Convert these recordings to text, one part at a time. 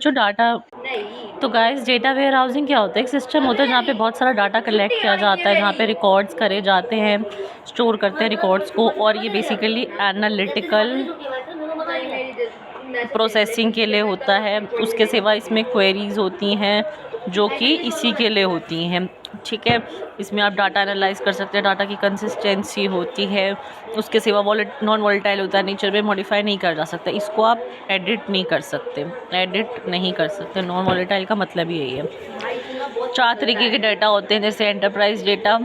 बच्चों डाटा, तो guys data where housing क्या होता है? एक सिस्टम होता है जहाँ पे बहुत सारा डाटा कलेक्ट किया जाता है, जहाँ पे रिकॉर्ड्स करे जाते हैं, स्टोर करते हैं रिकॉर्ड्स को, और ये बेसिकली एनालिटिकल प्रोसेसिंग के लिए होता है। उसके सिवा इसमें क्वेरीज होती हैं जो कि इसी के लिए होती हैं, ठीक है। इसमें आप डाटा एनालाइज कर सकते हैं, डाटा की कंसिस्टेंसी होती है। उसके सिवा नॉन वॉलेटाइल होता है, नेचर में मॉडिफाई नहीं कर जा सकता, इसको आप एडिट नहीं कर सकते, नॉन वॉलेटाइल का मतलब यही है। 4 तरीके के डाटा होते हैं, जैसे enterprise data,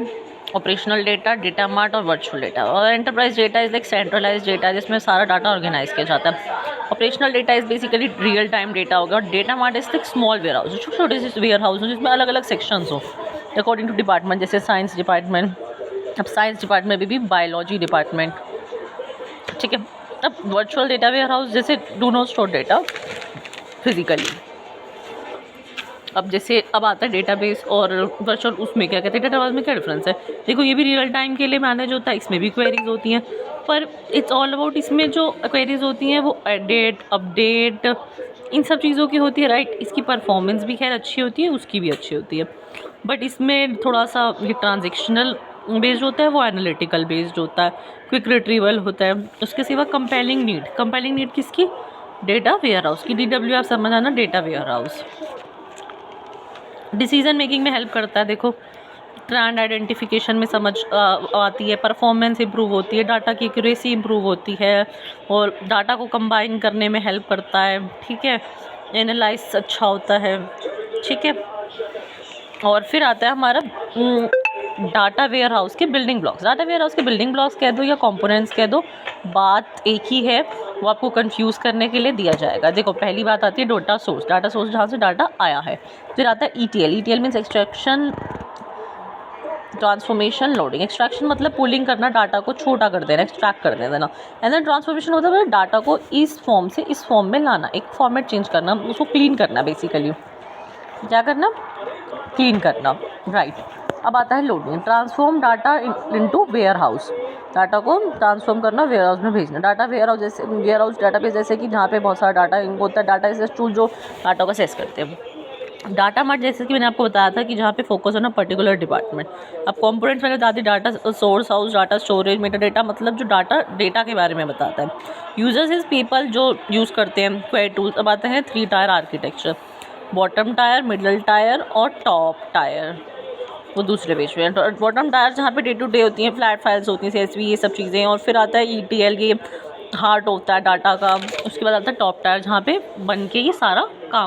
operational data, data mart और वर्चुअल डेटा। और enterprise data is like centralise data जिसमें सारा डाटा ऑर्गेनाइज किया जाता है। Operational data is basically real time data होगा। और data mart is like small warehouse, छोटे छोटे से वेयर हाउस हो जिसमें अलग अलग सेक्शंस हो अकॉर्डिंग टू डिपार्टमेंट, जैसे साइंस डिपार्टमेंट, अब साइंस डिपार्टमेंट में भी बायोलॉजी डिपार्टमेंट, ठीक है। अब वर्चुअल डेटा वेयर हाउस जैसे do not store data physically. अब जैसे अब आता है डेटाबेस और वर्चुअल, उसमें क्या कहते हैं, डेटाबेस में क्या डिफरेंस है? देखो ये भी रियल टाइम के लिए मैनेज होता है, इसमें भी क्वेरीज होती हैं, पर इट्स ऑल अबाउट, इसमें जो क्वेरीज होती हैं वो एडिट, अपडेट, इन सब चीज़ों की होती है, राइट। इसकी परफॉर्मेंस भी खैर अच्छी होती है, उसकी भी अच्छी होती है, बट इसमें थोड़ा सा ये ट्रांजेक्शनल बेस्ड होता है, वो एनालिटिकल बेस्ड होता है, क्विक रिट्रीवल होता है। उसके सिवा कंपेलिंग नीड किसकी? डेटा वेयर हाउस की। DW आप समझ आना, data warehouse decision making में हेल्प करता है। देखो ट्रेंड आइडेंटिफिकेशन में समझ आती है, परफॉर्मेंस इंप्रूव होती है, डाटा की एक्यूरेसी इंप्रूव होती है, और डाटा को कंबाइन करने में हेल्प करता है, ठीक है। एनालाइज अच्छा होता है, ठीक है। और फिर आता है हमारा डाटा वेयर हाउस के building blocks. Data warehouse के बिल्डिंग ब्लॉक्स कह दो या कंपोनेंट्स कह दो, बात एक ही है, वो आपको कंफ्यूज करने के लिए दिया जाएगा। देखो पहली बात आती है डाटा सोर्स जहाँ से डाटा आया है। फिर आता है ETL means extraction, transformation, loading. Extraction मतलब पुलिंग करना, डाटा को छोटा कर देना, एक्सट्रैक्ट कर देना। एंड देन ट्रांसफॉर्मेशन होता है डाटा को इस फॉर्म से इस फॉर्म में लाना, एक फॉर्मेट चेंज करना, उसको क्लीन करना, बेसिकली क्या करना? क्लीन करना, राइट। अब आता है loading, transform data into warehouse, data को ट्रांसफॉर्म करना, वेयर हाउस में भेजना। डाटा वेयर हाउस जैसे वेयर हाउस डाटाबेस जैसे कि जहाँ पे बहुत सारा डाटा होता है, डाटा एसेस टूल जो डाटा को असेस करते हैं। डाटा मार्ट जैसे कि मैंने आपको बताया था कि जहाँ पे फोकस होना पर्टिकुलर डिपार्टमेंट। अब कंपोनेंट्स मैंने बता दी, data source house, data storage, meta data मतलब जो डेटा के बारे में बताता है। यूजर्स इज पीपल जो यूज़ करते हैं क्वेरी टूल्स। अब आते हैं 3 tier architecture, bottom tier, middle tier और टॉप टायर, वो दूसरे पेज में। बॉटम टायर जहाँ पे डे टू डे होती हैं, फ्लैट फाइल्स होती हैं, CSV, ये सब चीज़ें। और फिर आता है ETL, ये हार्ट होता है डाटा का। उसके बाद आता है टॉप टायर जहाँ पे बन के ये सारा काम